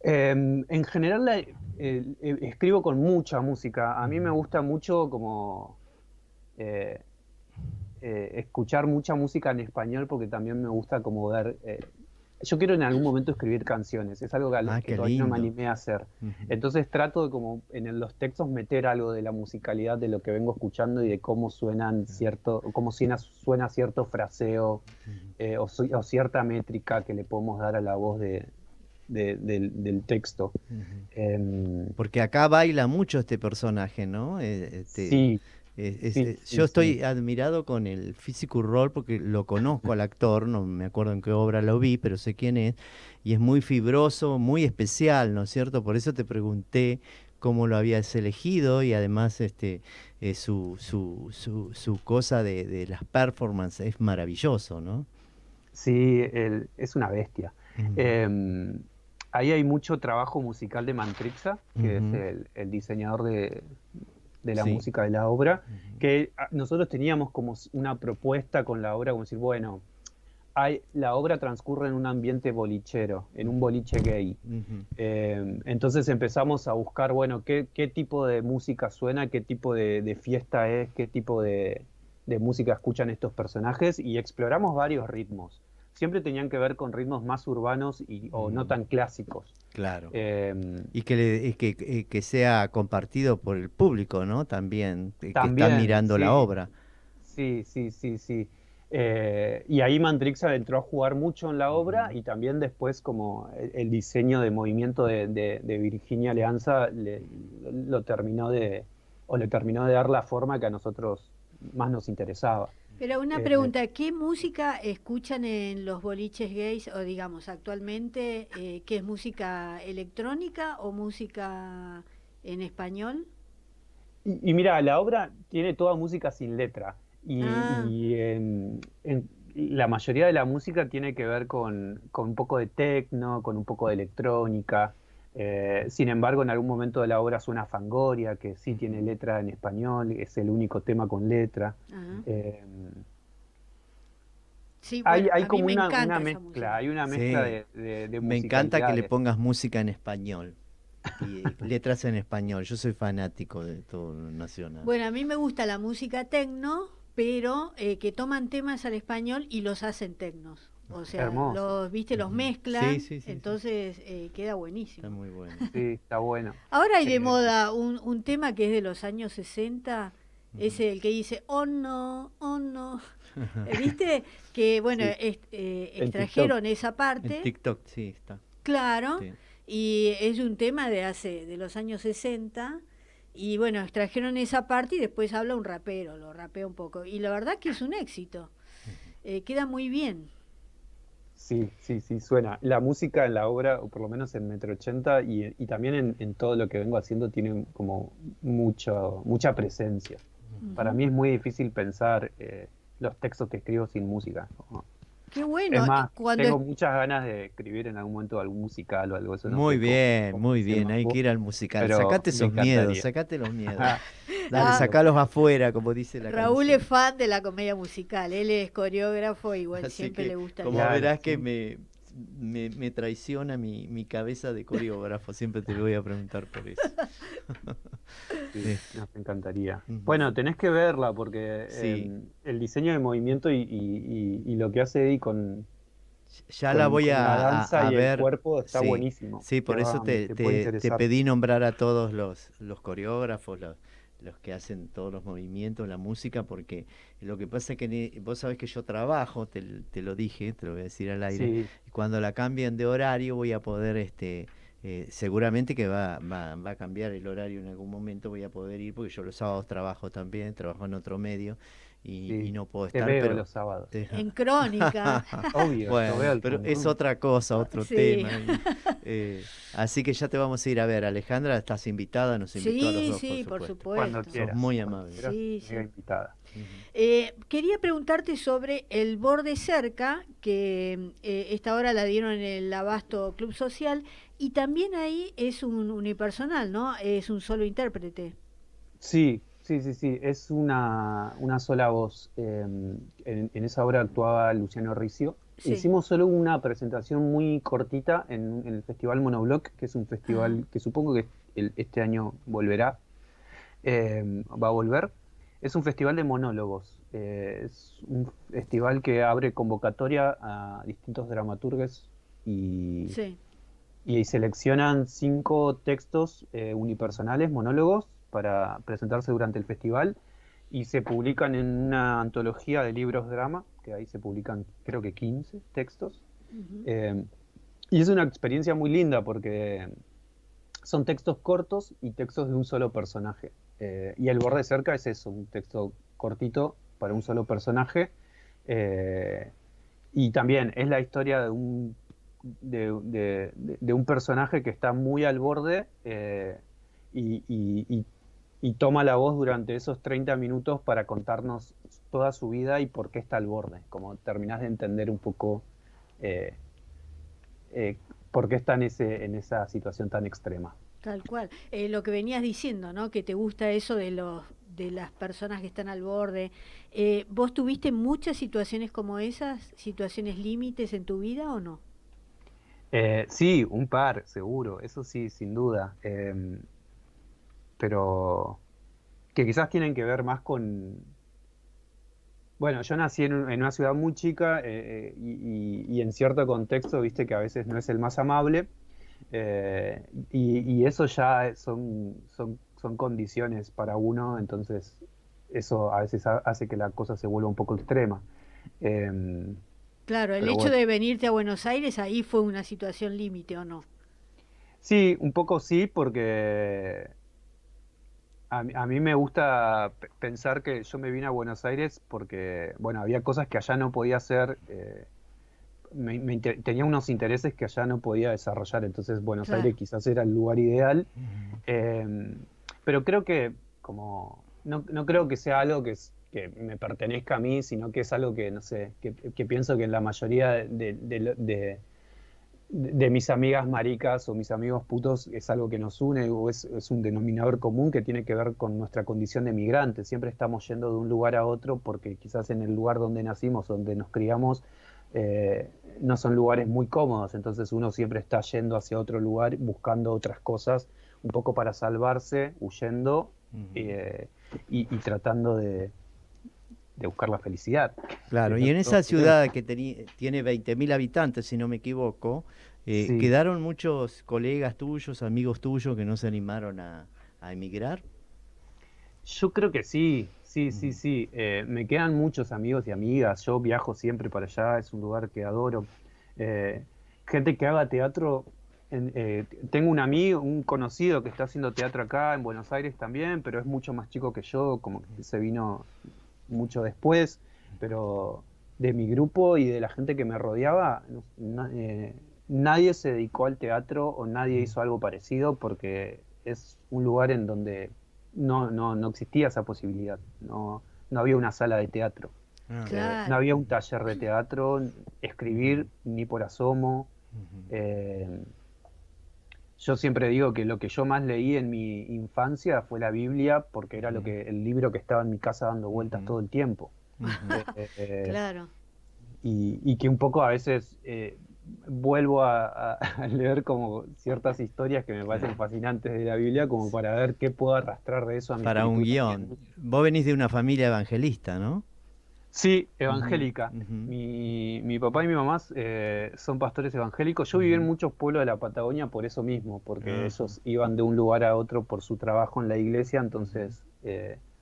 En general escribo con mucha música. A mí me gusta mucho como escuchar mucha música en español porque también me gusta como ver... yo quiero en algún momento escribir canciones, es algo que todavía no me animé a hacer. Entonces trato de como en los textos meter algo de la musicalidad de lo que vengo escuchando y de cómo suena cierto fraseo o cierta métrica que le podemos dar a la voz del texto. Porque acá baila mucho este personaje, ¿no? Sí. Yo estoy admirado con el Physical Role porque lo conozco al actor, no me acuerdo en qué obra lo vi, pero sé quién es, y es muy fibroso, muy especial, ¿no es cierto? Por eso te pregunté cómo lo habías elegido y además su cosa de las performances es maravilloso, ¿no? Sí, es una bestia. Ahí hay mucho trabajo musical de Mantrixa, que es el diseñador de la música de la obra, que nosotros teníamos como una propuesta con la obra, como decir, bueno, la obra transcurre en un ambiente bolichero, en un boliche gay. Entonces empezamos a buscar, bueno, qué tipo de música suena, qué tipo de fiesta es, qué tipo de música escuchan estos personajes, y exploramos varios ritmos. Siempre tenían que ver con ritmos más urbanos o no tan clásicos. Claro. Eh, Y que sea compartido por el público, ¿no? También, que está También, mirando la sí, obra. sí, sí, sí, sí. Y ahí Mandrixa entró a jugar mucho en la obra, y también después como el diseño de movimiento de Virginia Leanza lo terminó le terminó de dar la forma que a nosotros más nos interesaba. Pero una Eh, pregunta, ¿qué música escuchan en los boliches gays o digamos actualmente? ¿Qué es música electrónica o música en español? y mira, la obra tiene toda música sin letra, Ah, la mayoría de la música tiene que ver con un poco de techno, con un poco de electrónica. Sin embargo, en algún momento de la obra suena Fangoria, que sí tiene letra en español, es el único tema con letra. ajá. Eh, Sí, hay, bueno, hay a mí como me una encanta esa mezcla, música. hay una mezcla Sí, de me encanta que le musicalidades. pongas música en español y letras en español. Yo soy fanático de todo lo nacional. Bueno, a mí me gusta la música tecno, pero que toman temas al español y los hacen tecnos. O sea, Hermoso, viste, los Ujú. Sí, mezclan, sí, sí, sí. entonces queda Está buenísimo. muy bueno. sí, está bueno. Ahora hay de Eh, moda un tema que es de los años 60, es Ujú. el que dice, oh no. ¿Viste? Que, bueno, sí, en TikTok. extrajeron esa En parte, TikTok, sí, está. claro, Sí. y es un tema de los años 60, y bueno, extrajeron esa parte y después habla un rapero, lo rapea un poco, y la verdad que es un éxito, queda muy bien. Sí, sí, sí, suena. La música en la obra, o por lo menos en Metro 80, y también en todo lo que vengo haciendo, tiene como mucha presencia. Para Ujú. mí es muy difícil pensar los textos que escribo sin música, ¿no? Qué Es bueno, más, cuando tengo muchas ganas de escribir en algún momento algún musical o algo, eso no Muy sé bien, cómo muy se bien. Hay llama, que ir al musical. pero Sacate me esos miedos, encantaría. sacate los miedos. Dale, ah, sacalos afuera, como dice la Raúl es canción. fan de la comedia musical, él es coreógrafo, igual Así siempre le que, gusta el como teatro. Claro, verás que sí. me traiciona mi cabeza de coreógrafo, siempre te voy a preguntar por eso. Sí, Eh, nos encantaría. ujú. Bueno, tenés que verla porque Sí, el diseño de movimiento y lo que hace Eddie ya la voy con la danza a y el ver. cuerpo está Sí, buenísimo. sí, por eso Te puede te interesar. pedí nombrar a todos los coreógrafos, los que hacen todos los movimientos, la música, porque lo que pasa es que vos sabés que yo trabajo, te lo dije, te lo voy a decir al aire, Sí, y cuando la cambien de horario voy a poder, seguramente que va a cambiar el horario en algún momento, voy a poder ir, porque yo los sábados trabajo también, trabajo en otro medio, y sí. no puedo Te estar, veo pero... los sábados. En Crónica, Obvio, yo veo Bueno, el pero es Pum. otra cosa, otro sí. tema. Así que ya te vamos a ir a ver. Alejandra, estás invitada, nos invitó a los Sí, dos, por sí, por supuesto. Cuando supuesto. Sos quieras, muy cuando amable. quieras, Sí, mega sí. invitada. Ujú. Quería preguntarte sobre el Borde Cerca, que esta hora la dieron en el Abasto Club Social, y también ahí es un unipersonal, ¿no? Es un solo intérprete. Sí, sí, sí, sí, es una sola voz. En esa obra actuaba Luciano Riccio. Sí. Hicimos solo una presentación muy cortita en el Festival Monobloc, que es un Ajá. festival que supongo que este año volverá, va a volver. Es un festival de monólogos. Es un festival que abre convocatoria a distintos dramaturgues y Sí. y seleccionan 5 textos unipersonales, monólogos, para presentarse durante el festival y se publican en una antología de libros drama, que ahí se publican creo que 15 textos. Ujú. Eh, y es una experiencia muy linda porque son textos cortos y textos de un solo personaje. Y El borde cerca es eso, un texto cortito para un solo personaje. Eh, y también es la historia de un personaje que está muy al borde y, y- y- y toma la voz durante esos 30 minutos para contarnos toda su vida y por qué está al borde. Como terminás de entender un poco eh, eh, por qué está en esa situación tan extrema. Tal cual. Lo que venías diciendo, ¿no? Que te gusta eso de las personas que están al borde. ¿Vos tuviste muchas situaciones como esas, situaciones límites en tu vida o no? Sí, un par, seguro, eso sí, sin duda. Pero que quizás tienen que ver más con... Bueno, yo nací en una ciudad muy chica y en cierto contexto, viste que a veces no es el más amable. Y eso ya son condiciones para uno, entonces eso a veces hace que la cosa se vuelva un poco extrema. Em, Claro, el pero hecho bueno, de venirte a Buenos Aires ahí fue una situación límite o no. sí, un poco sí, porque a mí me gusta pensar que yo me vine a Buenos Aires porque, bueno, había cosas que allá no podía hacer, tenía unos intereses que allá no podía desarrollar, entonces Buenos Aires Claro, quizás era el lugar ideal. Ujú. Eh, pero creo que como no creo que sea algo que me pertenezca a mí, sino que es algo que, no sé, que pienso que en la mayoría de mis amigas maricas o mis amigos putos es algo que nos une o es un denominador común que tiene que ver con nuestra condición de migrante. Siempre estamos yendo de un lugar a otro porque quizás en el lugar donde nacimos, donde nos criamos, no son lugares muy cómodos. Entonces uno siempre está yendo hacia otro lugar buscando otras cosas, un poco para salvarse, huyendo Ujú. eh, y tratando de buscar la felicidad. Que Claro, y no en esa todos tenemos. ciudad que tiene 20.000 habitantes, si no me equivoco, Sí. ¿quedaron muchos colegas tuyos, amigos tuyos que no se animaron a emigrar? Yo creo que sí, sí, sí, Ujú. sí. Me quedan muchos amigos y amigas. Yo viajo siempre para allá, es un lugar que adoro. Eh, Gente que haga teatro. Tengo un amigo, un conocido que está haciendo teatro acá en Buenos Aires también, pero es mucho más chico que yo, como que se vino mucho después. Pero de mi grupo y de la gente que me rodeaba, nadie se dedicó al teatro o nadie hizo algo parecido porque es un lugar en donde no existía esa posibilidad. No había una sala de teatro. Ah, No claro. había un taller de teatro, escribir ni por asomo. ujú, Eh, yo siempre digo que lo que yo más leí en mi infancia fue la Biblia, porque era ujú, el libro que estaba en mi casa dando vueltas ujú, todo el tiempo. ujú. Eh, eh, Claro. y que un poco a veces vuelvo a leer como ciertas historias que me parecen Claro. fascinantes de la Biblia, como para ver qué puedo arrastrar de eso a mi Para un escritura. guión. Vos venís de una familia evangelista, ¿no? Sí, Ujú, evangélica. ujú, Mi papá y mi mamá son pastores evangélicos. Yo viví en ujú. muchos pueblos de la Patagonia por eso mismo, porque Ajá, ellos iban de un lugar a otro por su trabajo en la iglesia, ujú, entonces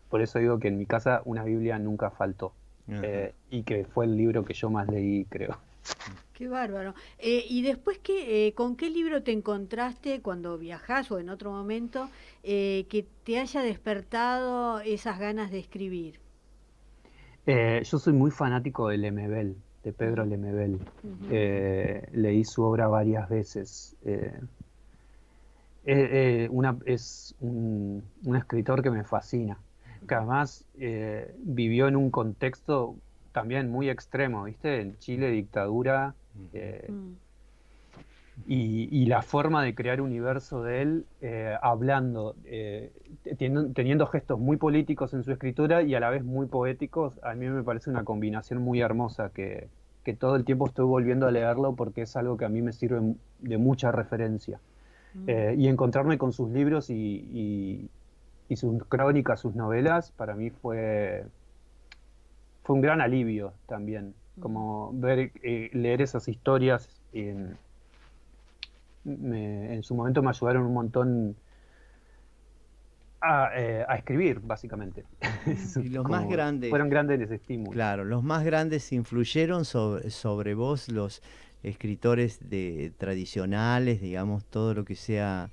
por eso digo que en mi casa una Biblia nunca faltó. ajá. Y que fue el libro que yo más leí, creo. Qué bárbaro. Y después, ¿con qué libro te encontraste cuando viajás o en otro momento que te haya despertado esas ganas de escribir? Yo soy muy fanático de Lemebel, de Pedro Ujú, Lemebel. ujú, Leí su obra varias veces. Es un escritor que me fascina, que además vivió en un contexto también muy extremo, ¿viste? En Chile, dictadura, Ujú, eh, mm, y la forma de crear universo de él, hablando, teniendo gestos muy políticos en su escritura y a la vez muy poéticos, a mí me parece una combinación muy hermosa que todo el tiempo estoy volviendo a leerlo porque es algo que a mí me sirve de mucha referencia. mm, Y encontrarme con sus libros y sus crónicas, sus novelas, para mí fue un gran alivio también, mm. como leer esas historias. En su momento me ayudaron un montón a escribir, básicamente. Y los más Como grandes, fueron grandes estímulos. claro, los más grandes influyeron sobre vos, los escritores tradicionales, digamos, todo lo que sea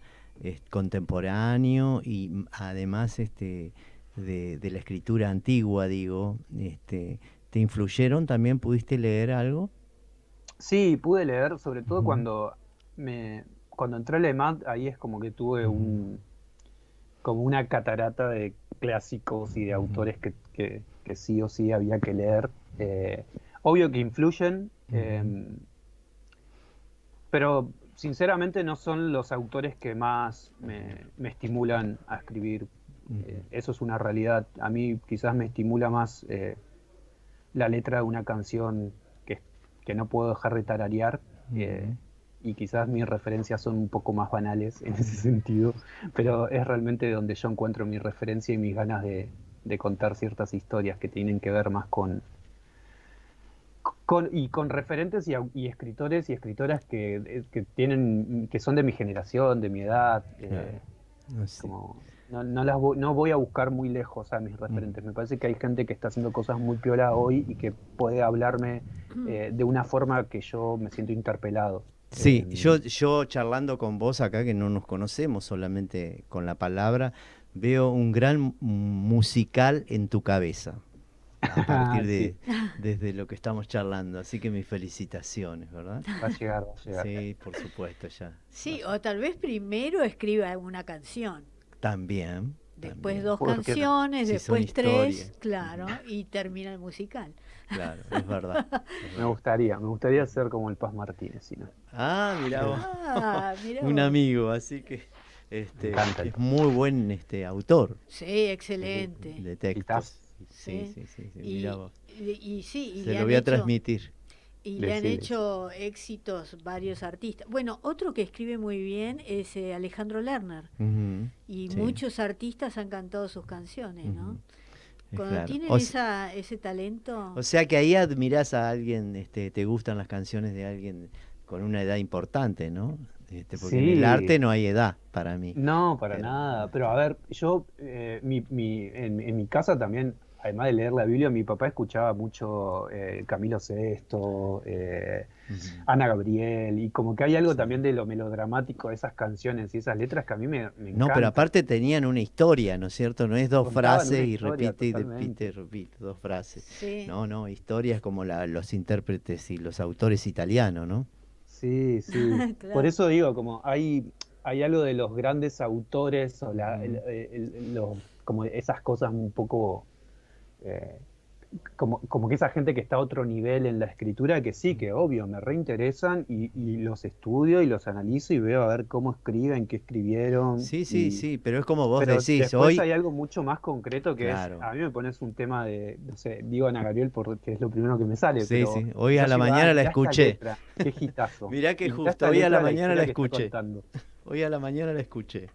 contemporáneo y además de la escritura antigua, digo, ¿te influyeron también? ¿Pudiste leer algo? Sí, pude leer, sobre todo Ujú, cuando entré a Lemad, ahí es como que tuve ujú, como una catarata de clásicos y de ujú, autores que sí o sí había que leer. Eh, Obvio que influyen, ujú, pero sinceramente no son los autores que más me estimulan a escribir. Eso es una realidad. A mí quizás me estimula más la letra de una canción que no puedo dejar de tararear, y quizás mis referencias son un poco más banales en ese sentido, pero es realmente donde yo encuentro mi referencia y mis ganas de contar ciertas historias que tienen que ver más con referentes y escritores y escritoras que son de mi generación, de mi edad. No voy a buscar muy lejos a mis referentes. Me parece que hay gente que está haciendo cosas muy piola hoy y que puede hablarme de una forma que yo me siento interpelado. Sí, yo charlando con vos acá, que no nos conocemos solamente con la palabra, veo un gran musical en tu cabeza a partir desde lo que estamos charlando, así que mis felicitaciones, ¿verdad? Va a llegar. Sí, por supuesto, ya. Sí, o tal vez primero escriba una canción. También. Después dos canciones, Si después son 3, historias. claro, y termina el musical. Claro, es verdad. Me gustaría ser como el Paz Martínez, si no. Mirá vos. Mirá Un vos. amigo, así que Me encanta el es muy buen autor Sí, excelente. de textos. Quizás. Sí, Y, mirá vos. y sí, y Se le lo han voy a hecho- transmitir. Y le han Decile. hecho éxitos varios artistas. Bueno, otro que escribe muy bien es Alejandro Lerner. Ujú, Y sí. muchos artistas han cantado sus canciones, ¿no? Ujú. Cuando Claro. tienen ese talento... O sea que ahí admirás a alguien, te gustan las canciones de alguien con una edad importante, ¿no? Porque en Sí. el arte no hay edad para mí. No, para Pero- nada. Pero a ver, yo en mi casa también, además de leer la Biblia, mi papá escuchaba mucho Camilo Sesto, Ana Gabriel, y como que hay algo también de lo melodramático de esas canciones y esas letras que a mí me No, encantan. pero aparte tenían una historia, ¿no es cierto? No es dos Contaban frases una y historia, repite y totalmente. repite, dos frases. Sí. No, historias como los intérpretes y los autores italianos, ¿no? Sí, sí. Claro. Por eso digo, como hay algo de los grandes autores o como esas cosas un poco como que esa gente que está a otro nivel en la escritura, que sí, que obvio, me reinteresan y los estudio y los analizo y veo a ver cómo escriben, qué escribieron. Sí, pero es como vos Pero decís, después hoy... hay algo mucho más concreto que Claro. es, a mí me pones un tema de, no sé, digo Ana Gabriel porque es lo primero que me sale, Sí, pero sí, hoy a yo la digo, mañana la mirá esta escuché. letra, qué hitazo. Mirá que Mirá justo, esta hoy a la letra, mañana la historia que está escuché. contando. Hoy a la mañana la escuché.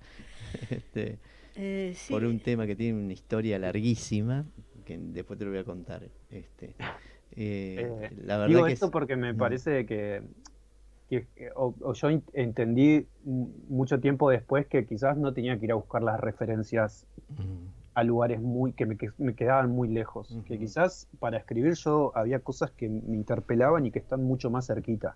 Sí. Por un tema que tiene una historia larguísima, que después te lo voy a contar. La verdad Digo que esto es- porque me parece que o yo entendí mucho tiempo después que quizás no tenía que ir a buscar las referencias a lugares que me quedaban muy lejos, que quizás para escribir yo había cosas que me interpelaban y que están mucho más cerquita.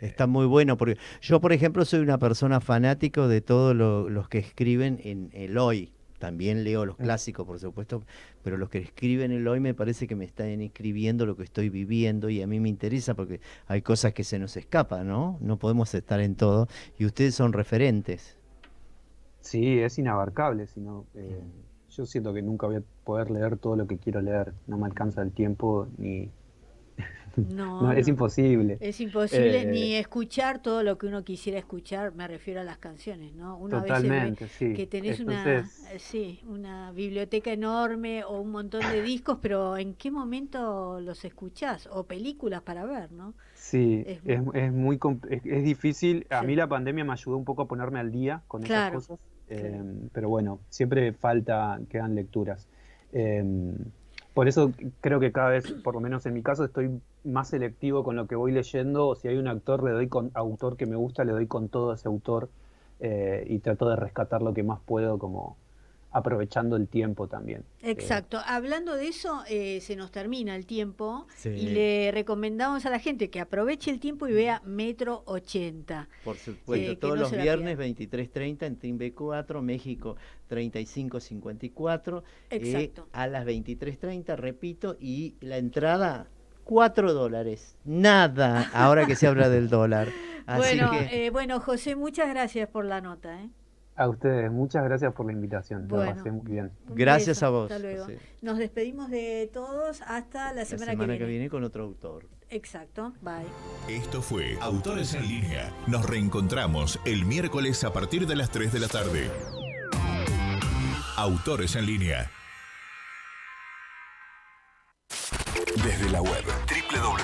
Está muy bueno, porque yo, por ejemplo, soy una persona fanático de todos los que escriben en el hoy. También leo los clásicos, por supuesto, pero los que escriben el hoy me parece que me están escribiendo lo que estoy viviendo y a mí me interesa porque hay cosas que se nos escapan, ¿no? No podemos estar en todo y ustedes son referentes. Sí, es inabarcable, sino yo siento que nunca voy a poder leer todo lo que quiero leer, no me alcanza el tiempo ni... No, es imposible. Es imposible Eh, ni escuchar todo lo que uno quisiera escuchar, me refiero a las canciones, ¿no? Uno a veces Totalmente, ve sí. que tenés Entonces, una biblioteca enorme o un montón de discos, pero ¿en qué momento los escuchás? O películas para ver, ¿no? sí, Es es difícil. A Sí. mí la pandemia me ayudó un poco a ponerme al día con Claro, esas cosas, claro. pero bueno, siempre quedan lecturas. Por eso creo que cada vez, por lo menos en mi caso, estoy más selectivo con lo que voy leyendo. O si hay un autor, le doy con autor que me gusta, le doy con todo ese autor y trato de rescatar lo que más puedo, como aprovechando el tiempo también. Exacto. Hablando de eso, se nos termina el tiempo Sí. y le recomendamos a la gente que aproveche el tiempo y vea Metro 80. Por supuesto, que todos no los se la viernes pierdan. 23:30 en Team B4, México 3554. Exacto. A las 23:30, repito, y la entrada, $4. Nada, ahora que se habla del dólar. Así Bueno, que, bueno, José, muchas gracias por la nota, ¿eh? A ustedes, muchas gracias por la invitación. La Bueno. pasé muy bien. Un gracias beso, a vos. Hasta luego. José. Nos despedimos de todos hasta la La semana, semana que viene. con otro autor. Exacto. Bye. Esto fue Autores en Línea. Nos reencontramos el miércoles a partir de las 3 de la tarde. Autores en Línea. Desde la web